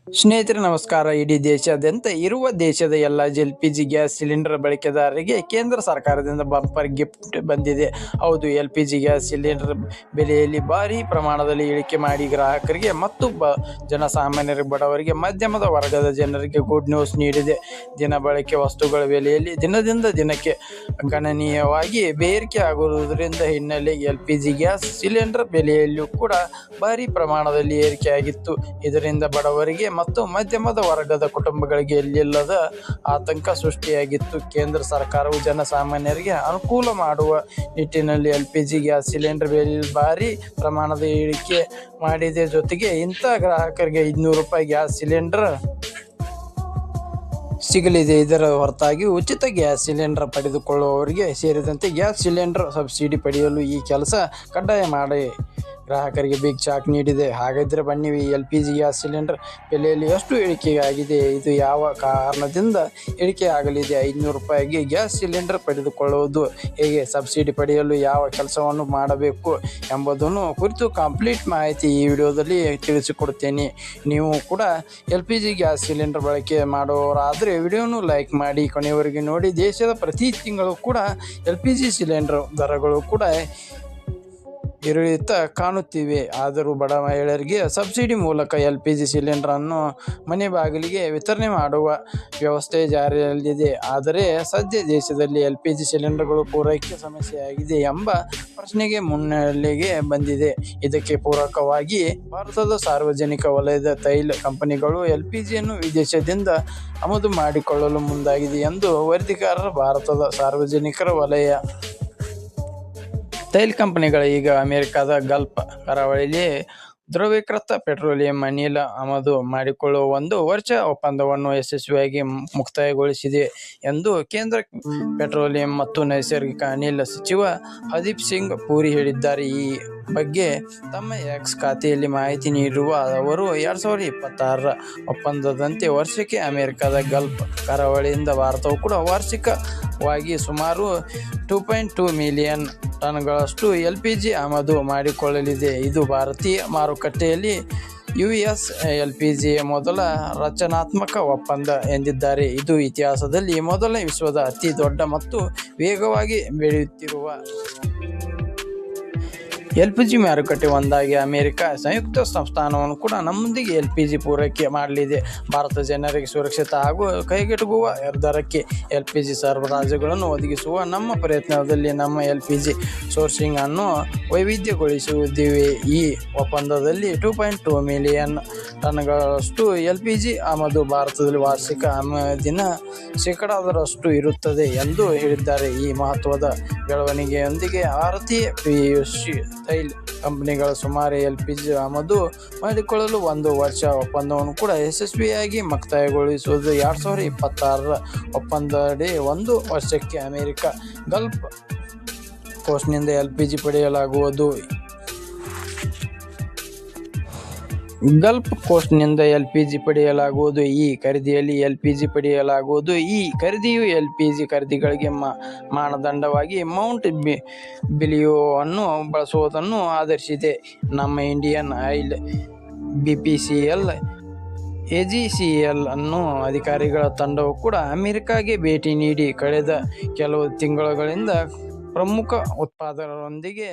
ಸ್ನೇಹಿತರೆ ನಮಸ್ಕಾರ. ಇಡೀ ದೇಶಾದ್ಯಂತ ಇರುವ ದೇಶದ ಎಲ್ಲ LPG ಗ್ಯಾಸ್ ಸಿಲಿಂಡರ್ ಬಳಕೆದಾರರಿಗೆ ಕೇಂದ್ರ ಸರ್ಕಾರದಿಂದ ಬಂಪರ್ ಗಿಫ್ಟ್ ಬಂದಿದೆ. ಹೌದು, LPG ಗ್ಯಾಸ್ ಸಿಲಿಂಡರ್ ಬೆಲೆಯಲ್ಲಿ ಭಾರಿ ಪ್ರಮಾಣದಲ್ಲಿ ಇಳಿಕೆ ಮಾಡಿ ಗ್ರಾಹಕರಿಗೆ ಮತ್ತು ಜನಸಾಮಾನ್ಯರಿಗೆ, ಬಡವರಿಗೆ, ಮಧ್ಯಮದ ವರ್ಗದ ಜನರಿಗೆ ಗುಡ್ ನ್ಯೂಸ್ ನೀಡಿದೆ. ದಿನ ಬಳಕೆ ವಸ್ತುಗಳ ಬೆಲೆಯಲ್ಲಿ ದಿನದಿಂದ ದಿನಕ್ಕೆ ಗಣನೀಯವಾಗಿ ಏರಿಕೆ ಆಗುವುದರಿಂದ ಹಿನ್ನೆಲೆ LPG ಗ್ಯಾಸ್ ಸಿಲಿಂಡರ್ ಬೆಲೆಯಲ್ಲಿಯೂ ಕೂಡ ಭಾರಿ ಪ್ರಮಾಣದಲ್ಲಿ ಏರಿಕೆಯಾಗಿತ್ತು. ಇದರಿಂದ ಬಡವರಿಗೆ ಮತ್ತು ಮಧ್ಯಮದ ವರ್ಗದ ಕುಟುಂಬಗಳಿಗೆ ಎಲ್ಲಿಲ್ಲದ ಆತಂಕ ಸೃಷ್ಟಿಯಾಗಿತ್ತು. ಕೇಂದ್ರ ಸರ್ಕಾರವು ಜನಸಾಮಾನ್ಯರಿಗೆ ಅನುಕೂಲ ಮಾಡುವ ನಿಟ್ಟಿನಲ್ಲಿ LPG ಗ್ಯಾಸ್ ಸಿಲಿಂಡರ್ ಬೆಲೆಯಲ್ಲಿ ಭಾರಿ ಪ್ರಮಾಣದ ಇಳಿಕೆ ಮಾಡಿದೆ. ಜೊತೆಗೆ ಇಂಥ ಗ್ರಾಹಕರಿಗೆ ₹500 ಗ್ಯಾಸ್ ಸಿಲಿಂಡರ್ ಸಿಗಲಿದೆ. ಇದರ ಹೊರತಾಗಿ ಉಚಿತ ಗ್ಯಾಸ್ ಸಿಲಿಂಡರ್ ಪಡೆದುಕೊಳ್ಳುವವರಿಗೆ ಸೇರಿದಂತೆ ಗ್ಯಾಸ್ ಸಿಲಿಂಡರ್ ಸಬ್ಸಿಡಿ ಪಡೆಯಲು ಈ ಕೆಲಸ ಕಡ್ಡಾಯ ಮಾಡಿ ಗ್ರಾಹಕರಿಗೆ ಬಿಗ್ ಶಾಕ್ ನೀಡಿದೆ. ಹಾಗಾದರೆ ಬನ್ನಿ, LPG ಗ್ಯಾಸ್ ಸಿಲಿಂಡರ್ ಬೆಲೆಯಲ್ಲಿ ಎಷ್ಟು ಇಳಿಕೆಯಾಗಿದೆ, ಇದು ಯಾವ ಕಾರಣದಿಂದ ಇಳಿಕೆ ಆಗಲಿದೆ, ₹500ಗೆ ಗ್ಯಾಸ್ ಸಿಲಿಂಡರ್ ಪಡೆದುಕೊಳ್ಳುವುದು ಹೇಗೆ, ಸಬ್ಸಿಡಿ ಪಡೆಯಲು ಯಾವ ಕೆಲಸವನ್ನು ಮಾಡಬೇಕು ಎಂಬುದನ್ನು ಕುರಿತು ಕಂಪ್ಲೀಟ್ ಮಾಹಿತಿ ಈ ವಿಡಿಯೋದಲ್ಲಿ ತಿಳಿಸಿಕೊಡುತ್ತೇನೆ. ನೀವು ಕೂಡ LPG ಗ್ಯಾಸ್ ಸಿಲಿಂಡರ್ ಬಳಕೆ ಮಾಡುವವರಾದರೆ ವಿಡಿಯೋನು ಲೈಕ್ ಮಾಡಿ ಕೊನೆಯವರೆಗೆ ನೋಡಿ. ದೇಶದ ಪ್ರತಿ ತಿಂಗಳು ಕೂಡ LPG ಸಿಲಿಂಡರ್ ದರಗಳು ಕೂಡ ಏರಿಳಿತ ಕಾಣುತ್ತಿವೆ. ಆದರೂ ಬಡ ಮಹಿಳೆಯರಿಗೆ ಸಬ್ಸಿಡಿ ಮೂಲಕ LPG ಸಿಲಿಂಡರನ್ನು ಮನೆ ಬಾಗಿಲಿಗೆ ವಿತರಣೆ ಮಾಡುವ ವ್ಯವಸ್ಥೆ ಜಾರಿಯಲ್ಲಿದೆ. ಆದರೆ ಸದ್ಯ ದೇಶದಲ್ಲಿ LPG ಸಿಲಿಂಡರ್ಗಳು ಪೂರೈಕೆ ಸಮಸ್ಯೆಯಾಗಿದೆ ಎಂಬ ಪ್ರಶ್ನೆಗೆ ಮುನ್ನೆಲೆಗೆ ಬಂದಿದೆ. ಇದಕ್ಕೆ ಪೂರಕವಾಗಿ ಭಾರತದ ಸಾರ್ವಜನಿಕ ವಲಯದ ತೈಲ ಕಂಪನಿಗಳು LPGಯನ್ನು ವಿದೇಶದಿಂದ ಆಮದು ಮಾಡಿಕೊಳ್ಳಲು ಮುಂದಾಗಿದೆ ಎಂದು ವರದಿಗಾರರು. ಭಾರತದ ಸಾರ್ವಜನಿಕರ ವಲಯ ತೈಲ ಕಂಪನಿಗಳು ಈಗ ಅಮೆರಿಕದ ಗಲ್ಫ್ ಕರಾವಳಿಯಲ್ಲಿ ದ್ರವೀಕೃತ ಪೆಟ್ರೋಲಿಯಂ ಅನಿಲ ಆಮದು ಮಾಡಿಕೊಳ್ಳುವ 1 ವರ್ಷ ಒಪ್ಪಂದವನ್ನು ಯಶಸ್ವಿಯಾಗಿ ಮುಕ್ತಾಯಗೊಳಿಸಿದೆ ಎಂದು ಕೇಂದ್ರ ಪೆಟ್ರೋಲಿಯಂ ಮತ್ತು ನೈಸರ್ಗಿಕ ಅನಿಲ ಸಚಿವ ಹರ್ದೀಪ್ ಸಿಂಗ್ ಪುರಿ ಹೇಳಿದ್ದಾರೆ. ಈ ಬಗ್ಗೆ ತಮ್ಮ ಎಕ್ಸ್ ಖಾತೆಯಲ್ಲಿ ಮಾಹಿತಿ ನೀಡಿರುವ ಅವರು, 2026ರ ಒಪ್ಪಂದದಂತೆ ವರ್ಷಕ್ಕೆ ಅಮೆರಿಕದ ಗಲ್ಫ್ ಕರಾವಳಿಯಿಂದ ಭಾರತವು ಕೂಡ ವಾರ್ಷಿಕವಾಗಿ ಸುಮಾರು 2.2 ಮಿಲಿಯನ್ ಟನ್ಗಳಷ್ಟು LPG ಆಮದು ಮಾಡಿಕೊಳ್ಳಲಿದೆ. ಇದು ಭಾರತೀಯ ಮಾರುಕಟ್ಟೆಯಲ್ಲಿ US LPGಯ ಮೊದಲ ರಚನಾತ್ಮಕ ಒಪ್ಪಂದ ಎಂದಿದ್ದಾರೆ. ಇದು ಇತಿಹಾಸದಲ್ಲಿ ಮೊದಲ ವಿಶ್ವದ ಅತಿ ದೊಡ್ಡ ಮತ್ತು ವೇಗವಾಗಿ ಬೆಳೆಯುತ್ತಿರುವ LPG ಮಾರುಕಟ್ಟೆ ಒಂದಾಗಿ ಅಮೆರಿಕ ಸಂಯುಕ್ತ ಸಂಸ್ಥಾನವನ್ನು ಕೂಡ ನಮ್ಮೊಂದಿಗೆ LPG ಪೂರೈಕೆ ಮಾಡಲಿದೆ. ಭಾರತ ಜನರಿಗೆ ಸುರಕ್ಷಿತ ಹಾಗೂ ಕೈಗೆಟುಕುವ ದರಕ್ಕೆ LPG ಸರಬರಾಜುಗಳನ್ನು ಒದಗಿಸುವ ನಮ್ಮ ಪ್ರಯತ್ನದಲ್ಲಿ ನಮ್ಮ LPG ಸೋರ್ಸಿಂಗ್ ಅನ್ನು ವೈವಿಧ್ಯಗೊಳಿಸುತ್ತಿವೆ. ಈ ಒಪ್ಪಂದದಲ್ಲಿ 2.2 ಮಿಲಿಯನ್ ಟನ್ಗಳಷ್ಟು LPG ಆಮದು ಭಾರತದಲ್ಲಿ ವಾರ್ಷಿಕ ಆಮದಿನ 10% ಇರುತ್ತದೆ ಎಂದು ಹೇಳಿದ್ದಾರೆ. ಈ ಮಹತ್ವದ ಬೆಳವಣಿಗೆಯೊಂದಿಗೆ ಭಾರತೀಯ PSU ತೈಲ ಕಂಪನಿಗಳು ಸುಮಾರು LPG ಆಮದು ಮಾಡಿಕೊಳ್ಳಲು 1 ವರ್ಷ ಒಪ್ಪಂದವನ್ನು ಕೂಡ ಯಶಸ್ವಿಯಾಗಿ ಮುಕ್ತಾಯಗೊಳಿಸುವುದು. 2026ರ ಒಪ್ಪಂದದಡಿ 1 ವರ್ಷಕ್ಕೆ ಅಮೆರಿಕ ಗಲ್ಫ್ ಕೋಸ್ಟ್ನಿಂದ LPG ಪಡೆಯಲಾಗುವುದು. ಗಲ್ಫ್ ಕೋಸ್ಟ್ನಿಂದ LPG ಪಡೆಯಲಾಗುವುದು. ಈ ಖರೀದಿಯಲ್ಲಿ LPG ಪಡೆಯಲಾಗುವುದು. ಈ ಖರೀದಿಯು LPG ಖರೀದಿಗಳಿಗೆ ಮಾನದಂಡವಾಗಿ ಮೌಂಟ್ ಬಿಲಿಯೋವನ್ನು ಬಳಸುವುದನ್ನು ಆಧರಿಸಿದೆ. ನಮ್ಮ ಇಂಡಿಯನ್ ಆಯಿಲ್, BPCL, AGCL ಅನ್ನೋ ಅಧಿಕಾರಿಗಳ ತಂಡವು ಕೂಡ ಅಮೆರಿಕಾಗೆ ಭೇಟಿ ನೀಡಿ ಕಳೆದ ಕೆಲವು ತಿಂಗಳುಗಳಿಂದ ಪ್ರಮುಖ ಉತ್ಪಾದಕರೊಂದಿಗೆ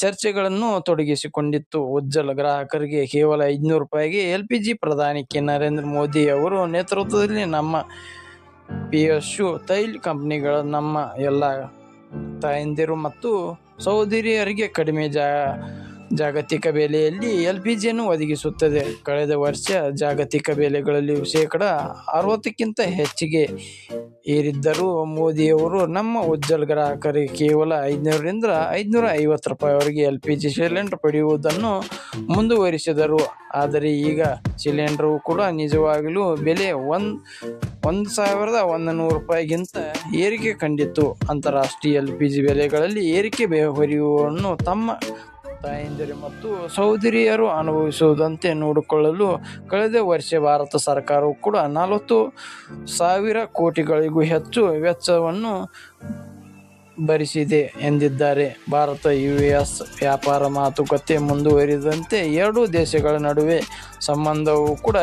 ಚರ್ಚೆಗಳನ್ನು ತೊಡಗಿಸಿಕೊಂಡಿತ್ತು. ಉಜ್ವಲ ಗ್ರಾಹಕರಿಗೆ ಕೇವಲ ₹500ಗೆ LPG ಪ್ರಧಾನಿ ನರೇಂದ್ರ ಮೋದಿ ಅವರ ನೇತೃತ್ವದಲ್ಲಿ ನಮ್ಮ PSU ತೈಲ ಕಂಪನಿಗಳು ನಮ್ಮ ಎಲ್ಲ ತಾಯಂದಿರು ಮತ್ತು ಸಹೋದರಿಯರಿಗೆ ಕಡಿಮೆ ಜಾಗತಿಕ ಬೆಲೆಯಲ್ಲಿ LPGಯನ್ನು ಒದಗಿಸುತ್ತದೆ. ಕಳೆದ ವರ್ಷ ಜಾಗತಿಕ ಬೆಲೆಗಳಲ್ಲಿ %60ಕ್ಕಿಂತ ಹೆಚ್ಚಿಗೆ ಏರಿದ್ದರೂ ಮೋದಿಯವರು ನಮ್ಮ ಉಜ್ವಲ ಗ್ರಾಹಕರಿಗೆ ಕೇವಲ ₹500ರಿಂದ ₹550ವರೆಗೆ LPG ಸಿಲಿಂಡರ್ ಪಡೆಯುವುದನ್ನು ಮುಂದುವರಿಸಿದರು. ಆದರೆ ಈಗ ಸಿಲಿಂಡರ್ ಕೂಡ ನಿಜವಾಗಲೂ ಬೆಲೆ ₹1,100ಗಿಂತ ಏರಿಕೆ ಕಂಡಿತು. ಅಂತಾರಾಷ್ಟ್ರೀಯ LPG ಬೆಲೆಗಳಲ್ಲಿ ಏರಿಕೆ ಹೊರೆಯನ್ನು ತಮ್ಮ ತಾಯಂದಿರು ಮತ್ತು ಸಹೋದರಿಯರು ಅನುಭವಿಸುವುದಂತೆ ನೋಡಿಕೊಳ್ಳಲು ಕಳೆದ ವರ್ಷ ಭಾರತ ಸರ್ಕಾರವು ಕೂಡ 40,000 ಕೋಟಿಗಳಿಗೂ ಹೆಚ್ಚು ವೆಚ್ಚವನ್ನು ಭರಿಸಿದೆ ಎಂದಿದ್ದಾರೆ. ಭಾರತ-ಯುಎಸ್ ವ್ಯಾಪಾರ ಮಾತುಕತೆ ಮುಂದುವರಿದಂತೆ ಎರಡೂ ದೇಶಗಳ ನಡುವೆ ಸಂಬಂಧವು ಕೂಡ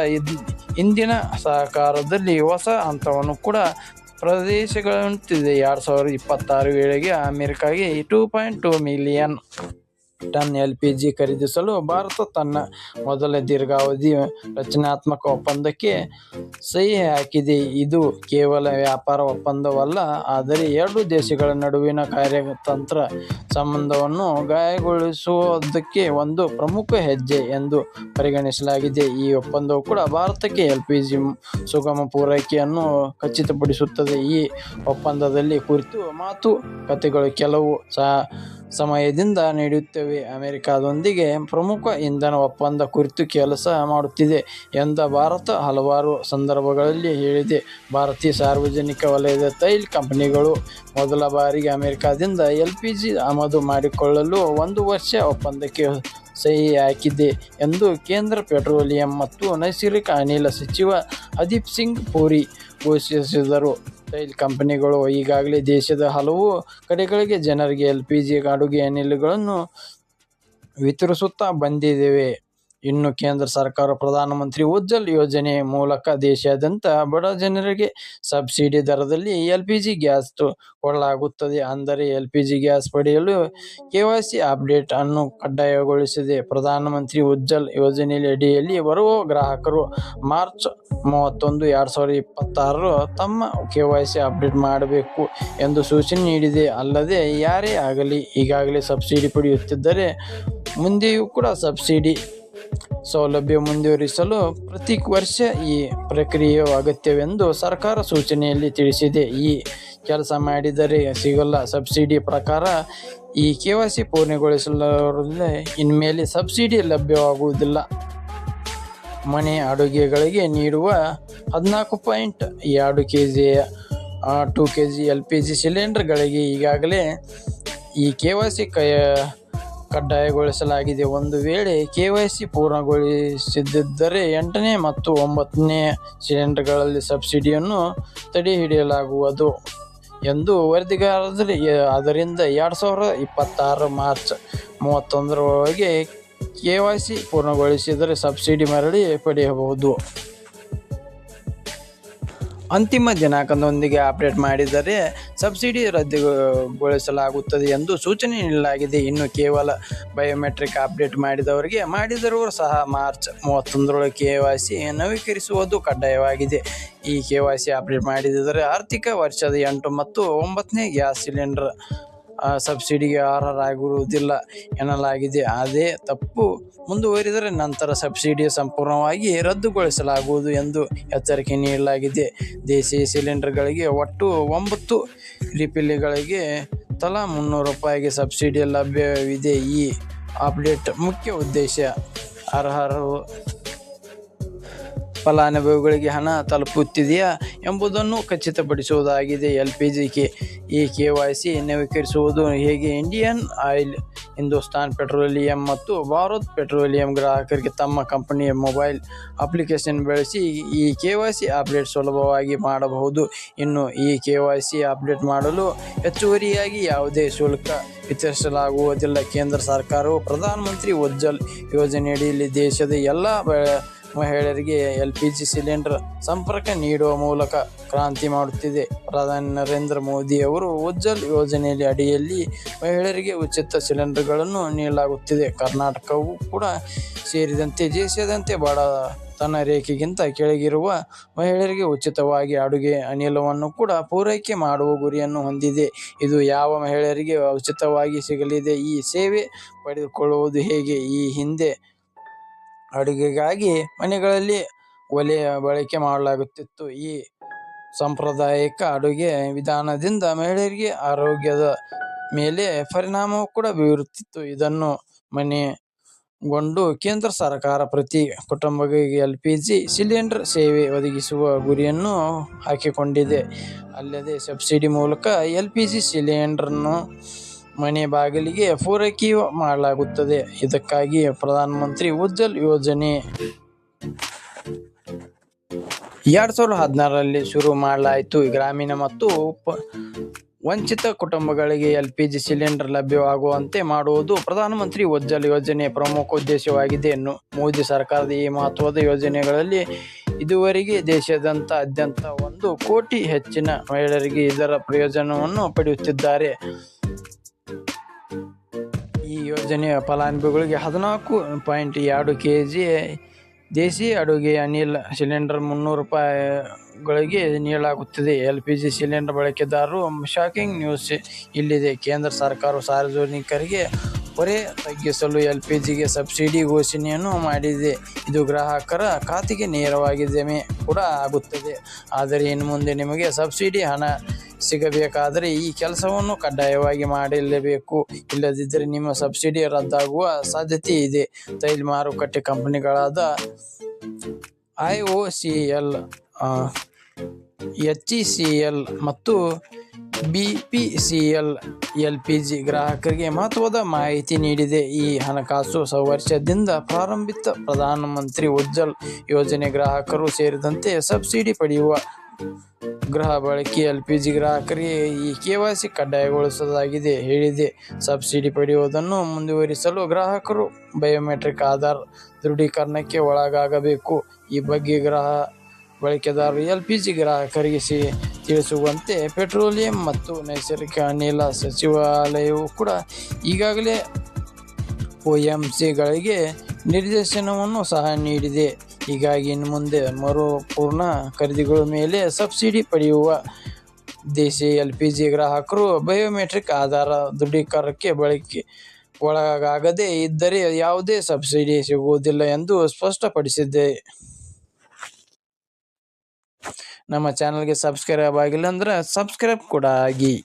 ಇಂದಿನ ಸಹಕಾರದಲ್ಲಿ ಹೊಸ ಹಂತವನ್ನು ಕೂಡ ಪ್ರದೇಶಗೊಳ್ಳುತ್ತಿದೆ. 2026 ವೇಳೆಗೆ ಅಮೆರಿಕಾಗೆ 2.2 ಮಿಲಿಯನ್ ಟನ್ ಎಲ್ಪಿಜಿ ಖರೀದಿಸಲು ಭಾರತ ತನ್ನ ಮೊದಲ ದೀರ್ಘಾವಧಿ ರಚನಾತ್ಮಕ ಒಪ್ಪಂದಕ್ಕೆ ಸಹಿ ಹಾಕಿದೆ. ಇದು ಕೇವಲ ವ್ಯಾಪಾರ ಒಪ್ಪಂದವಲ್ಲ, ಆದರೆ ಎರಡು ದೇಶಗಳ ನಡುವಿನ ಕಾರ್ಯತಂತ್ರ ಸಂಬಂಧವನ್ನು ಗಾಯಗೊಳಿಸುವುದಕ್ಕೆ ಒಂದು ಪ್ರಮುಖ ಹೆಜ್ಜೆ ಎಂದು ಪರಿಗಣಿಸಲಾಗಿದೆ. ಈ ಒಪ್ಪಂದವು ಕೂಡ ಭಾರತಕ್ಕೆ ಎಲ್ಪಿಜಿ ಸುಗಮ ಪೂರೈಕೆಯನ್ನು ಖಚಿತಪಡಿಸುತ್ತದೆ. ಈ ಒಪ್ಪಂದದಲ್ಲಿ ಕುರಿತು ಮಾತುಕತೆಗಳು ಕೆಲವು ಸಮಯದಿಂದ ನಡೆಯುತ್ತಿವೆ. ಅಮೆರಿಕದೊಂದಿಗೆ ಪ್ರಮುಖ ಇಂಧನ ಒಪ್ಪಂದ ಕುರಿತು ಕೆಲಸ ಮಾಡುತ್ತಿದೆ ಎಂದು ಭಾರತ ಹಲವಾರು ಸಂದರ್ಭಗಳಲ್ಲಿ ಹೇಳಿದೆ. ಭಾರತೀಯ ಸಾರ್ವಜನಿಕ ವಲಯದ ತೈಲ ಕಂಪನಿಗಳು ಮೊದಲ ಬಾರಿಗೆ ಅಮೆರಿಕದಿಂದ ಎಲ್ಪಿಜಿ ಆಮದು ಮಾಡಿಕೊಳ್ಳಲು 1 ವರ್ಷ ಒಪ್ಪಂದಕ್ಕೆ ಸಹಿ ಹಾಕಿದೆ ಎಂದು ಕೇಂದ್ರ ಪೆಟ್ರೋಲಿಯಂ ಮತ್ತು ನೈಸರ್ಗಿಕ ಅನಿಲ ಸಚಿವ ಹರ್ದೀಪ್ ಸಿಂಗ್ ಪುರಿ ಘೋಷಿಸಿದರು. ತೈಲ ಕಂಪನಿಗಳು ಈಗಾಗಲೇ ದೇಶದ ಹಲವು ಕಡೆಗಳಿಗೆ ಜನರಿಗೆ ಎಲ್ಪಿಜಿ ಅಡುಗೆ ಅನಿಲಗಳನ್ನು ವಿತರಿಸುತ್ತಾ ಬಂದಿವೆ. ಇನ್ನು ಕೇಂದ್ರ ಸರ್ಕಾರ ಪ್ರಧಾನಮಂತ್ರಿ ಉಜ್ವಲ್ ಯೋಜನೆ ಮೂಲಕ ದೇಶಾದ್ಯಂತ ಬಡ ಜನರಿಗೆ ಸಬ್ಸಿಡಿ ದರದಲ್ಲಿ ಎಲ್ಪಿಜಿ ಗ್ಯಾಸ್ ಕೊಡಲಾಗುತ್ತದೆ. ಅಂದರೆ ಎಲ್ಪಿಜಿ ಗ್ಯಾಸ್ ಪಡೆಯಲು ಕೆವೈಸಿ ಅಪ್ಡೇಟ್ ಅನ್ನು ಕಡ್ಡಾಯಗೊಳಿಸಿದೆ. ಪ್ರಧಾನಮಂತ್ರಿ ಉಜ್ವಲ್ ಯೋಜನೆ ಅಡಿಯಲ್ಲಿ ಬರುವ ಗ್ರಾಹಕರು ಮಾರ್ಚ್ 31, 2026 ತಮ್ಮ ಕೆವೈಸಿ ಅಪ್ಡೇಟ್ ಮಾಡಬೇಕು ಎಂದು ಸೂಚನೆ ನೀಡಿದೆ. ಅಲ್ಲದೆ ಯಾರೇ ಆಗಲಿ ಈಗಾಗಲೇ ಸಬ್ಸಿಡಿ ಪಡೆಯುತ್ತಿದ್ದರೆ ಮುಂದೆಯೂ ಕೂಡ ಸಬ್ಸಿಡಿ ಸೌಲಭ್ಯ ಮುಂದುವರಿಸಲು ಪ್ರತಿ ವರ್ಷ ಈ ಪ್ರಕ್ರಿಯೆಯು ಅಗತ್ಯವೆಂದು ಸರ್ಕಾರ ಸೂಚನೆಯಲ್ಲಿ ತಿಳಿಸಿದೆ. ಈ ಕೆಲಸ ಮಾಡಿದರೆ ಸಿಗಲ್ಲ. ಸಬ್ಸಿಡಿ ಪ್ರಕಾರ ಈ ಕೆವೈಸಿ ಪೂರ್ಣಗೊಳಿಸಲಾರದೆ ಇನ್ಮೇಲೆ ಸಬ್ಸಿಡಿ ಲಭ್ಯವಾಗುವುದಿಲ್ಲ. ಮನೆ ಅಡುಗೆಗಳಿಗೆ ನೀಡುವ 14.2 ಕೆಜಿಯ 2 ಕೆಜಿ ಎಲ್ಪಿಜಿ ಸಿಲಿಂಡರ್ಗಳಿಗೆ ಈಗಾಗಲೇ ಈ ಕೆವೈಸಿ ಕಡ್ಡಾಯಗೊಳಿಸಲಾಗಿದೆ. ಒಂದು ವೇಳೆ ಕೆವೈಸಿ ಪೂರ್ಣಗೊಳಿಸದಿದ್ದರೆ 8ನೇ ಮತ್ತು 9ನೇ ಸಿಲಿಂಡರ್ಗಳಲ್ಲಿ ಸಬ್ಸಿಡಿಯನ್ನು ತಡೆಹಿಡಿಯಲಾಗುವುದು ಎಂದು ವರದಿಯಾಗಿದೆ. ಆದ್ದರಿಂದ 2026 ಮಾರ್ಚ್ 31ರೊಳಗೆ ಕೆವೈಸಿ ಪೂರ್ಣಗೊಳಿಸಿದರೆ ಸಬ್ಸಿಡಿ ಮರಳಿ ಪಡೆಯಬಹುದು. ಅಂತಿಮ ದಿನಾಂಕದೊಂದಿಗೆ ಅಪ್ಡೇಟ್ ಮಾಡಿದರೆ ಸಬ್ಸಿಡಿ ರದ್ದುಗೊಳಿಸಲಾಗುತ್ತದೆ ಎಂದು ಸೂಚನೆ ನೀಡಲಾಗಿದೆ. ಇನ್ನು ಕೇವಲ ಬಯೋಮೆಟ್ರಿಕ್ ಅಪ್ಡೇಟ್ ಮಾಡಿದರೂ ಸಹ ಮಾರ್ಚ್ 31ರೊಳಗೆ ಕೆವೈಸಿ ನವೀಕರಿಸುವುದು ಕಡ್ಡಾಯವಾಗಿದೆ. ಈ ಕೆವೈಸಿ ಅಪ್ಡೇಟ್ ಮಾಡಿದರೆ ಆರ್ಥಿಕ ವರ್ಷದ 8 ಮತ್ತು 9ನೇ ಗ್ಯಾಸ್ ಸಿಲಿಂಡರ್ ಸಬ್ಸಿಡಿಗೆ ಅರ್ಹರಾಗಿರುವುದಿಲ್ಲ ಎನ್ನಲಾಗಿದೆ. ಅದೇ ತಪ್ಪು ಮುಂದುವರಿದರೆ ನಂತರ ಸಬ್ಸಿಡಿ ಸಂಪೂರ್ಣವಾಗಿ ರದ್ದುಗೊಳಿಸಲಾಗುವುದು ಎಂದು ಎಚ್ಚರಿಕೆ ನೀಡಲಾಗಿದೆ. ದೇಶೀಯ ಸಿಲಿಂಡರ್ಗಳಿಗೆ ಒಟ್ಟು 9 ರಿಫಿಲ್ಗಳಿಗೆ ತಲಾ ₹300 ಸಬ್ಸಿಡಿ ಲಭ್ಯವಿದೆ. ಈ ಅಪ್ಡೇಟ್ ಮುಖ್ಯ ಉದ್ದೇಶ ಅರ್ಹ ಫಲಾನುಭವಿಗಳಿಗೆ ಹಣ ತಲುಪುತ್ತಿದೆಯಾ ಎಂಬುದನ್ನು ಖಚಿತಪಡಿಸುವುದಾಗಿದೆ. ಎಲ್ಪಿಜಿ ಈ ಕೆವೈಸಿ ನವೀಕರಿಸುವುದು ಹೇಗೆ? ಇಂಡಿಯನ್ ಆಯಿಲ್, ಹಿಂದೂಸ್ತಾನ್ ಪೆಟ್ರೋಲಿಯಂ ಮತ್ತು ಭಾರತ್ ಪೆಟ್ರೋಲಿಯಂ ಗ್ರಾಹಕರಿಗೆ ತಮ್ಮ ಕಂಪನಿಯ ಮೊಬೈಲ್ ಅಪ್ಲಿಕೇಶನ್ ಬಳಸಿ ಈ ಕೆವೈಸಿ ಅಪ್ಡೇಟ್ ಸುಲಭವಾಗಿ ಮಾಡಬಹುದು. ಇನ್ನು ಈ ಕೆವೈಸಿ ಅಪ್ಡೇಟ್ ಮಾಡಲು ಹೆಚ್ಚುವರಿಯಾಗಿ ಯಾವುದೇ ಶುಲ್ಕ ವಿಧಿಸಲಾಗುವುದಿಲ್ಲ. ಕೇಂದ್ರ ಸರ್ಕಾರವು ಪ್ರಧಾನಮಂತ್ರಿ ಉಜ್ವಲ್ ಯೋಜನೆಯಡಿಯಲ್ಲಿ ದೇಶದ ಎಲ್ಲ ಮಹಿಳೆಯರಿಗೆ ಎಲ್ಪಿಜಿ ಸಿಲಿಂಡರ್ ಸಂಪರ್ಕ ನೀಡುವ ಮೂಲಕ ಕ್ರಾಂತಿ ಮಾಡುತ್ತಿದೆ. ಪ್ರಧಾನಿ ನರೇಂದ್ರ ಮೋದಿ ಅವರು ಉಜ್ವಲ್ ಯೋಜನೆ ಅಡಿಯಲ್ಲಿ ಮಹಿಳೆಯರಿಗೆ ಉಚಿತ ಸಿಲಿಂಡರ್ಗಳನ್ನು ನೀಡಲಾಗುತ್ತಿದೆ. ಕರ್ನಾಟಕವೂ ಕೂಡ ಸೇರಿದಂತೆ ದೇಶಾದ್ಯಂತ ಬಡತನ ರೇಖೆಗಿಂತ ಕೆಳಗಿರುವ ಮಹಿಳೆಯರಿಗೆ ಉಚಿತವಾಗಿ ಅಡುಗೆ ಅನಿಲವನ್ನು ಕೂಡ ಪೂರೈಕೆ ಮಾಡುವ ಗುರಿಯನ್ನು ಹೊಂದಿದೆ. ಇದು ಯಾವ ಮಹಿಳೆಯರಿಗೆ ಉಚಿತವಾಗಿ ಸಿಗಲಿದೆ? ಈ ಸೇವೆ ಪಡೆದುಕೊಳ್ಳುವುದು ಹೇಗೆ? ಈ ಹಿಂದೆ ಅಡುಗೆಗಾಗಿ ಮನೆಗಳಲ್ಲಿ ಒಲೆ ಬಳಕೆ ಮಾಡಲಾಗುತ್ತಿತ್ತು. ಈ ಸಾಂಪ್ರದಾಯಿಕ ಅಡುಗೆ ವಿಧಾನದಿಂದ ಮಹಿಳೆಯರಿಗೆ ಆರೋಗ್ಯದ ಮೇಲೆ ಪರಿಣಾಮವೂ ಕೂಡ ಬೀರುತ್ತಿತ್ತು. ಇದನ್ನು ಮನಗೊಂಡು ಕೇಂದ್ರ ಸರ್ಕಾರ ಪ್ರತಿ ಕುಟುಂಬಗಳಿಗೆ ಎಲ್ಪಿಜಿ ಸಿಲಿಂಡರ್ ಸೇವೆ ಒದಗಿಸುವ ಗುರಿಯನ್ನು ಹಾಕಿಕೊಂಡಿದೆ. ಅಲ್ಲದೆ ಸಬ್ಸಿಡಿ ಮೂಲಕ ಎಲ್ಪಿಜಿ ಸಿಲಿಂಡರ್ನ್ನು ಮನೆ ಬಾಗಿಲಿಗೆ ಪೂರೈಕೆ ಮಾಡಲಾಗುತ್ತದೆ. ಇದಕ್ಕಾಗಿ ಪ್ರಧಾನಮಂತ್ರಿ ಉಜ್ವಲ್ ಯೋಜನೆ 2016ರಲ್ಲಿ ಶುರು ಮಾಡಲಾಯಿತು. ಗ್ರಾಮೀಣ ಮತ್ತು ವಂಚಿತ ಕುಟುಂಬಗಳಿಗೆ LPG ಸಿಲಿಂಡರ್ ಲಭ್ಯವಾಗುವಂತೆ ಮಾಡುವುದು ಪ್ರಧಾನಮಂತ್ರಿ ಉಜ್ವಲ ಯೋಜನೆಯ ಪ್ರಮುಖ ಉದ್ದೇಶವಾಗಿದೆ. ಮೋದಿ ಸರ್ಕಾರದ ಈ ಮಹತ್ವದ ಯೋಜನೆಗಳಲ್ಲಿ ಇದುವರೆಗೆ ದೇಶಾದ್ಯಂತ 1 ಕೋಟಿ ಹೆಚ್ಚಿನ ಮಹಿಳೆಯರಿಗೆ ಇದರ ಪ್ರಯೋಜನವನ್ನು ಪಡೆಯುತ್ತಿದ್ದಾರೆ. ಈ ಯೋಜನೆಯ ಫಲಾನುಭವಿಗಳಿಗೆ 14.2 kg ದೇಸಿ ಅಡುಗೆ ಅನಿಲ ಸಿಲಿಂಡರ್ 300 ರೂಪಾಯಿಗಳಿಗೆ ನೀಡಲಾಗುತ್ತಿದೆ. LPG ಸಿಲಿಂಡರ್ ಬಳಕೆದಾರರು ಶಾಕಿಂಗ್ ನ್ಯೂಸ್ ಇಲ್ಲಿದೆ. ಕೇಂದ್ರ ಸರ್ಕಾರವು ಸಾರ್ವಜನಿಕರಿಗೆ ಹೊರೆ ತಗ್ಗಿಸಲು LPGಗೆ ಸಬ್ಸಿಡಿ ಘೋಷಣೆಯನ್ನು ಮಾಡಿದೆ. ಇದು ಗ್ರಾಹಕರ ಖಾತೆಗೆ ನೇರವಾಗಿ ಜಮೆ ಕೂಡ ಆಗುತ್ತದೆ. ಆದರೆ ಇನ್ನು ಮುಂದೆ ನಿಮಗೆ ಸಬ್ಸಿಡಿ ಹಣ ಸಿಗಬೇಕಾದರೆ ಈ ಕೆಲಸವನ್ನು ಕಡ್ಡಾಯವಾಗಿ ಮಾಡಲೇಬೇಕು. ಇಲ್ಲದಿದ್ದರೆ ನಿಮ್ಮ ಸಬ್ಸಿಡಿ ರದ್ದಾಗುವ ಸಾಧ್ಯತೆ ಇದೆ. ತೈಲ ಮಾರುಕಟ್ಟೆ ಕಂಪನಿಗಳಾದ IOCL, HECL ಮತ್ತು BPCL LPG ಗ್ರಾಹಕರಿಗೆ ಮಹತ್ವದ ಮಾಹಿತಿ ನೀಡಿದೆ. ಈ ಹಣಕಾಸು ವರ್ಷದಿಂದ ಪ್ರಾರಂಭಿತ ಪ್ರಧಾನಮಂತ್ರಿ ಉಜ್ವಲ ಯೋಜನೆ ಗ್ರಾಹಕರು ಸೇರಿದಂತೆ ಸಬ್ಸಿಡಿ ಪಡೆಯುವ ಗೃಹ ಬಳಕೆ LPG ಗ್ರಾಹಕರಿಗೆ ಈ KYC ಕಡ್ಡಾಯಗೊಳಿಸುವುದಾಗಿದೆ ಹೇಳಿದೆ. ಸಬ್ಸಿಡಿ ಪಡೆಯುವುದನ್ನು ಮುಂದುವರಿಸಲು ಗ್ರಾಹಕರು ಬಯೋಮೆಟ್ರಿಕ್ ಆಧಾರ್ ದೃಢೀಕರಣಕ್ಕೆ ಒಳಗಾಗಬೇಕು. ಈ ಬಗ್ಗೆ ಗೃಹ ಬಳಕೆದಾರರು LPG ಗ್ರಾಹಕರಿಗೆ ತಿಳಿಸುವಂತೆ ಪೆಟ್ರೋಲಿಯಂ ಮತ್ತು ನೈಸರ್ಗಿಕ ಅನಿಲ ಸಚಿವಾಲಯವು ಕೂಡ ಈಗಾಗಲೇ OMCಗಳಿಗೆ ನಿರ್ದೇಶನವನ್ನು ಸಹ ನೀಡಿದೆ. ಹೀಗಾಗಿ ಇನ್ನು ಮುಂದೆ ಮರುಪೂರ್ಣ ಖರೀದಿಗಳ ಮೇಲೆ ಸಬ್ಸಿಡಿ ಪಡೆಯುವ ದೇಸಿ LPG ಗ್ರಾಹಕರು ಬಯೋಮೆಟ್ರಿಕ್ ಆಧಾರ ದೃಢೀಕರಣಕ್ಕೆ ಒಳಗಾಗದೇ ಇದ್ದರೆ ಯಾವುದೇ ಸಬ್ಸಿಡಿ ಸಿಗುವುದಿಲ್ಲ ಎಂದು ಸ್ಪಷ್ಟಪಡಿಸಿದೆ. ನಮ್ಮ ಚಾನಲ್ಗೆ ಸಬ್ಸ್ಕ್ರೈಬ್ ಆಗಿಲ್ಲ ಅಂದ್ರೆ ಸಬ್ಸ್ಕ್ರೈಬ್ ಕೂಡ ಆಗಿ.